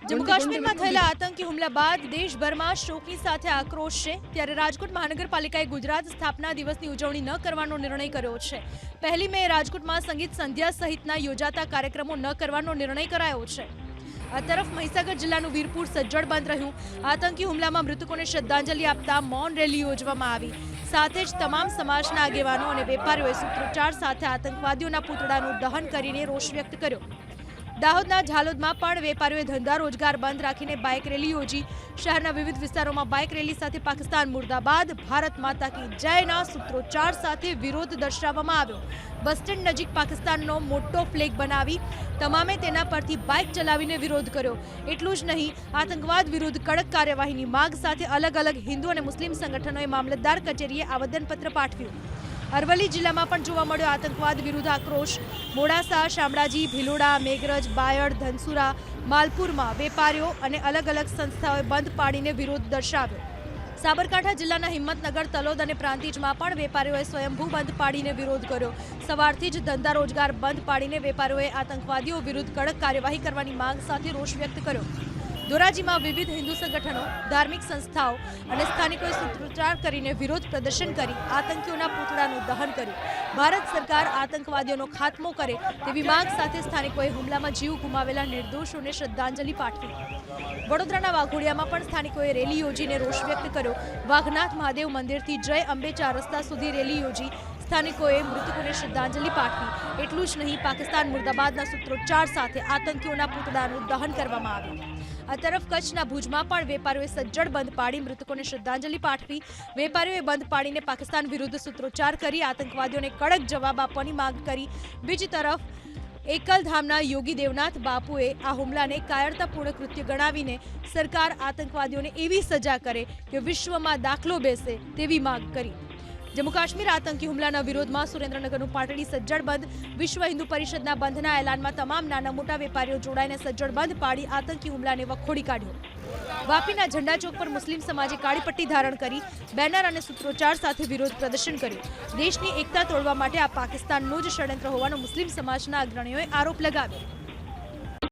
જમ્મુ કાશ્મીરમાં થયેલા આતંકી હુમલા બાદ દેશભરમાં શોકની સાથે આક્રોશ છે। ત્યારે રાજકોટ મહાનગરપાલિકાએ ગુજરાત સ્થાપના દિવસની ઉજવણી ન કરવાનો નિર્ણય કર્યો છે। પહેલી મે રાજકોટમાં સંગીત સંધ્યા સહિતના યોજાતા કાર્યક્રમો ન કરવાનો નિર્ણય કરાયો છે। આ તરફ મહીસાગર જિલ્લાનું વીરપુર સજ્જડ બંધ રહ્યું। આતંકી હુમલામાં મૃતકોને શ્રદ્ધાંજલિ આપતા મૌન રેલી યોજવામાં આવી। સાથે જ તમામ સમાજના આગેવાનો અને વેપારીઓએ સૂત્રોચ્ચાર સાથે આતંકવાદીઓના પૂતળાનું દહન કરીને રોષ વ્યક્ત કર્યો। દાહોદના ઝાલોદમાં પણ વેપારીઓએ ધંધા રોજગાર બંધ રાખીને બાઇક રેલી યોજી। શહેરના વિવિધ વિસ્તારોમાં બાઇક રેલી સાથે પાકિસ્તાન મુર્દાબાદ, ભારત માતા કી જયના સૂત્રોચ્ચાર સાથે વિરોધ દર્શાવવામાં આવ્યો। બસ સ્ટેન્ડ નજીક પાકિસ્તાનનો મોટો ફ્લેગ બનાવી તમામે તેના પરથી બાઇક ચલાવીને વિરોધ કર્યો। એટલું જ નહીં, આતંકવાદ વિરુદ્ધ કડક કાર્યવાહીની માંગ સાથે અલગ અલગ હિન્દુ અને મુસ્લિમ સંગઠનોએ મામલતદાર કચેરીએ આવેદનપત્ર પાઠવ્યું। અરવલ્લી જિલ્લામાં પણ જોવા મળ્યો આતંકવાદ વિરુદ્ધ આક્રોશ। મોડાસા, શામળાજી, ભિલોડા, મેઘરજ, બાયડ, ધનસુરા, માલપુરમાં વેપારીઓ અને અલગ અલગ સંસ્થાઓએ બંધ પાડીને વિરોધ દર્શાવ્યો। સાબરકાંઠા જિલ્લાના હિંમતનગર, તલોદ અને પ્રાંતિજમાં પણ વેપારીઓએ સ્વયંભૂ બંધ પાડીને વિરોધ કર્યો। સવારથી જ ધંધા રોજગાર બંધ પાડીને વેપારીઓએ આતંકવાદીઓ વિરુદ્ધ કડક કાર્યવાહી કરવાની માંગ સાથે રોષ વ્યક્ત કર્યો। ધોરાજીમાં વિવિધ હિન્દુ સંગઠનો, ધાર્મિક સંસ્થાઓ અને સ્થાનિકોએ સૂત્રોચ્ચાર કરીને વિરોધ પ્રદર્શન કરી આતંકીઓના પૂતળાનું દહન કર્યું। ભારત સરકાર આતંકવાદીઓનો ખાત્મો કરે તેવી માંગ સાથે સ્થાનિકોએ હુમલામાં જીવ ગુમાવેલા નિર્દોષોને શ્રદ્ધાંજલિ પાઠવી। વડોદરાના વાઘોડિયામાં પણ સ્થાનિકોએ રેલી યોજીને રોષ વ્યક્ત કર્યો। વાઘનાથ મહાદેવ મંદિરથી જય અંબે 4 રસ્તા સુધી રેલી યોજી સ્થાનિકોએ મૃતકોને શ્રદ્ધાંજલિ પાઠવી। એટલું જ નહીં, પાકિસ્તાન મુર્દાબાદના સૂત્રોચ્ચાર સાથે આતંકીઓના પૂતળાનું દહન કરવામાં આવ્યું। આ તરફ કચ્છના ભુજમાં પણ વેપારીઓએ સજ્જડ બંધ પાડી મૃતકોને શ્રદ્ધાંજલિ પાઠવી। વેપારીઓએ બંધ પાડીને પાકિસ્તાન વિરુદ્ધ સૂત્રોચ્ચાર કરી આતંકવાદીઓને કડક જવાબ આપવાની માંગ કરી। બીજી તરફ એકલધામના યોગી દેવનાથ બાપુએ આ હુમલાને કાયરતાપૂર્ણ કૃત્ય ગણાવીને સરકાર આતંકવાદીઓને એવી સજા કરે કે વિશ્વમાં દાખલો બેસે તેવી માંગ કરી। જમ્મુ કાશ્મીર આતંકી હુમલાના વિરોધમાં સુરેન્દ્રનગરનું પાટડી સજ્જડ બંધ। વિશ્વ હિન્દુ પરિષદના બંધના એલાનમાં તમામ નાના મોટા વેપારીઓ જોડાઈને સજ્જડ બંધ પાડી આતંકી હુમલાને વખોડી કાઢ્યો। વાપીના ઝંડા ચોક પર મુસ્લિમ સમાજે કાળી પટ્ટી ધારણ કરી બેનર અને સૂત્રોચ્ચાર સાથે વિરોધ પ્રદર્શન કર્યું। દેશની એકતા તોડવા માટે આ પાકિસ્તાનનું જ ષડયંત્ર હોવાનો મુસ્લિમ સમાજના અગ્રણીઓએ આરોપ લગાવ્યો।